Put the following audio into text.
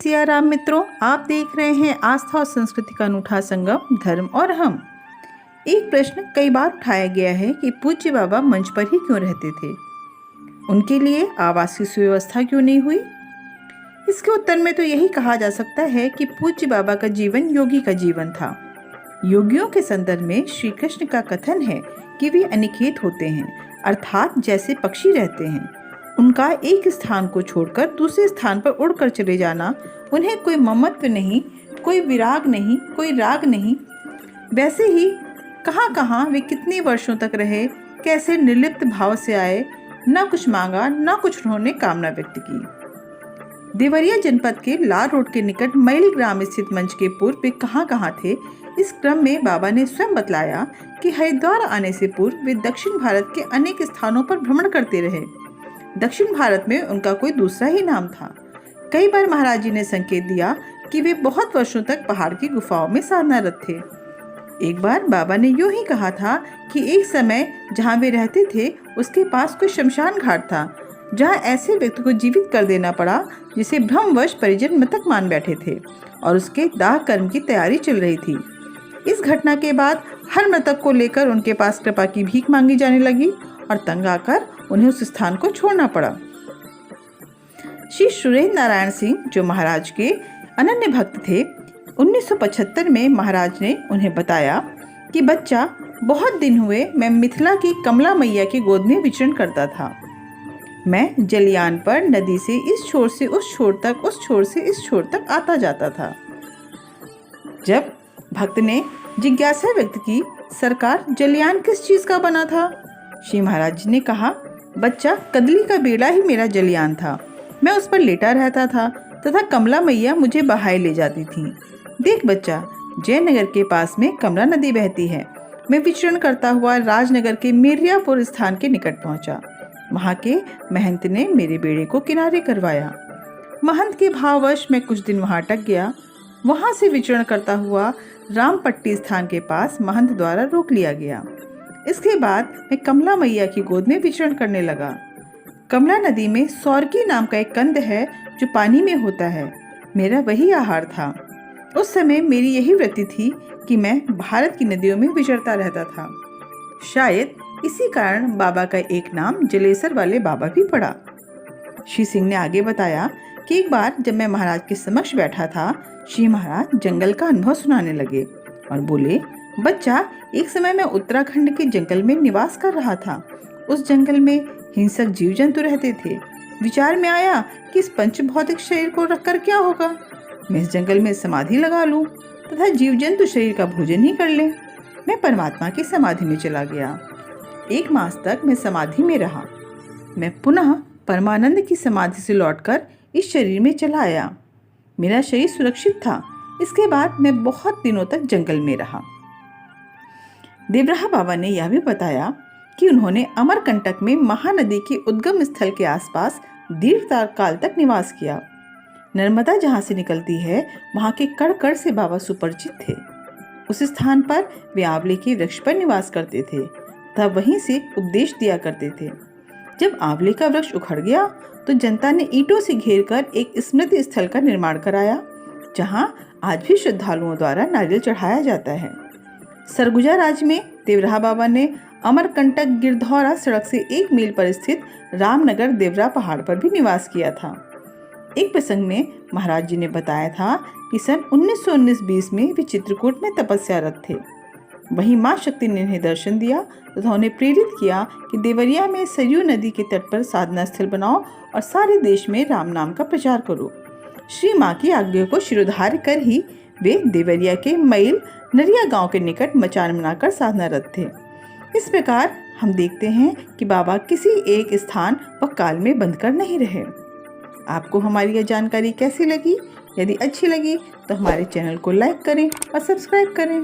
सियाराम मित्रों, आप देख रहे हैं आस्था और संस्कृति का अनूठा संगम धर्म और हम। एक प्रश्न कई बार उठाया गया है कि पूज्य बाबा मंच पर ही क्यों रहते थे, उनके लिए आवास की सुव्यवस्था क्यों नहीं हुई। इसके उत्तर में तो यही कहा जा सकता है कि पूज्य बाबा का जीवन योगी का जीवन था। योगियों के संदर्भ में श्री कृष्ण का कथन है कि वे अनिकेत होते हैं, अर्थात जैसे पक्षी रहते हैं। उनका एक स्थान को छोड़कर दूसरे स्थान पर उड़कर चले जाना, उन्हें कोई ममत्व नहीं, कोई विराग नहीं, कोई राग नहीं। वैसे ही कहाँ कहाँ वे कितने वर्षों तक रहे, कैसे निर्लिप्त भाव से आए, न कुछ मांगा न कुछ उन्होंने कामना व्यक्त की। देवरिया जनपद के लाल रोड के निकट मैल ग्राम स्थित मंच के पूर्व वे कहाँ थे। इस क्रम में बाबा ने स्वयं बतलाया कि हरिद्वार आने से पूर्व वे दक्षिण भारत के अनेक स्थानों पर भ्रमण करते रहे। दक्षिण भारत में उनका कोई दूसरा ही नाम था। कई बार महाराज जी ने संकेत दिया कि वे बहुत वर्षों तक पहाड़ की गुफाओं में साधनारत थे। एक बार बाबा ने यूं ही कहा था कि एक समय जहां वे रहते थे उसके पास कोई शमशान घाट था, जहां ऐसे व्यक्ति को जीवित कर देना पड़ा जिसे भ्रमवश परिजन मृतक मान बैठे थे और उसके दाह कर्म की तैयारी चल रही थी। इस घटना के बाद हर मृतक को लेकर उनके पास कृपा की भीख मांगी जाने लगी और तंग आकर उन्हें उस स्थान को छोड़ना पड़ा। श्री सुरेंद्र नारायण सिंह, जो महाराज के अनन्य भक्त थे, 1975 में महाराज ने उन्हें बताया कि बच्चा, बहुत दिन हुए मैं मिथिला की कमला मैया की गोद में विचरण करता था। मैं जलयान पर नदी से इस छोर से उस छोर तक, उस छोर से इस छोर तक आता जाता था। जब भक्त ने जिज्ञासा व्यक्त की, सरकार जलयान किस चीज का बना था? श्री महाराज जी ने कहा, बच्चा, कदली का बेड़ा ही मेरा जलयान था। मैं उस पर लेटा रहता था तथा कमला मैया मुझे बहाए ले जाती थी। देख बच्चा, जयनगर के पास में कमला नदी बहती है। मैं विचरण करता हुआ राजनगर के मिर्यापुर स्थान के निकट पहुंचा। वहां के महंत ने मेरे बेड़े को किनारे करवाया। महंत के भाववश मैं कुछ दिन वहां अटक गया। वहां से विचरण करता हुआ रामपट्टी स्थान के पास महंत द्वारा रोक लिया गया। इसके बाद मैं कमला मैया की गोद में विचरण करने लगा। कमला नदी में सौरकी नाम का एक कंद है जो पानी में होता है। मेरा वही आहार था। उस समय मेरी यही वृत्ति थी कि मैं भारत की नदियों में विचरता रहता था। शायद इसी कारण बाबा का एक नाम जलेसर वाले बाबा भी पड़ा। श्री सिंह ने आगे बताया कि एक बार जब मैं महाराज के समक्ष बैठा था, श्री महाराज जंगल का अनुभव सुनाने लगे और बोले, बच्चा, एक समय मैं उत्तराखंड के जंगल में निवास कर रहा था। उस जंगल में हिंसक जीव जंतु रहते थे। विचार में आया कि इस पंच भौतिक शरीर को रखकर क्या होगा। मैं इस जंगल में समाधि लगा लूं तथा जीव जंतु शरीर का भोजन ही कर ले। मैं परमात्मा की समाधि में चला गया। 1 मास तक मैं समाधि में रहा। मैं पुनः परमानंद की समाधि से लौटकर इस शरीर में चला आया। मेरा शरीर सुरक्षित था। इसके बाद मैं बहुत दिनों तक जंगल में रहा। देवराहा बाबा ने यह भी बताया कि उन्होंने अमरकंटक में महानदी के उद्गम स्थल के आसपास दीर्घ काल तक निवास किया। नर्मदा जहाँ से निकलती है वहाँ के कण कण से बाबा सुपरिचित थे। उस स्थान पर वे आंवले के वृक्ष पर निवास करते थे तथा वहीं से उपदेश दिया करते थे। जब आंवले का वृक्ष उखड़ गया तो जनता ने ईंटों से घेरकर एक स्मृति स्थल का निर्माण कराया, जहाँ आज भी श्रद्धालुओं द्वारा नारियल चढ़ाया जाता है। सरगुजा राज्य में देवराहा बाबा ने अमरकंटक गिरधौरा सड़क से 1 मील पर स्थित रामनगर देवरा पहाड़ पर भी निवास किया था। एक प्रसंग में महाराज जी ने बताया था कि सन 1919-20 में वे चित्रकूट में तपस्यारत थे। वहीं माँ शक्ति ने इन्हें दर्शन दिया तथा उन्हें प्रेरित किया कि देवरिया में सरयू नदी के तट पर साधना स्थल बनाओ और सारे देश में राम नाम का प्रचार करो। श्री माँ की आज्ञा को शिरोधार्य कर ही वे देवरिया के मैल नरिया गांव के निकट मचान बनाकर साधनारत थे। इस प्रकार हम देखते हैं कि बाबा किसी एक स्थान व काल में बंध कर नहीं रहे। आपको हमारी यह जानकारी कैसी लगी? यदि अच्छी लगी तो हमारे चैनल को लाइक करें और सब्सक्राइब करें।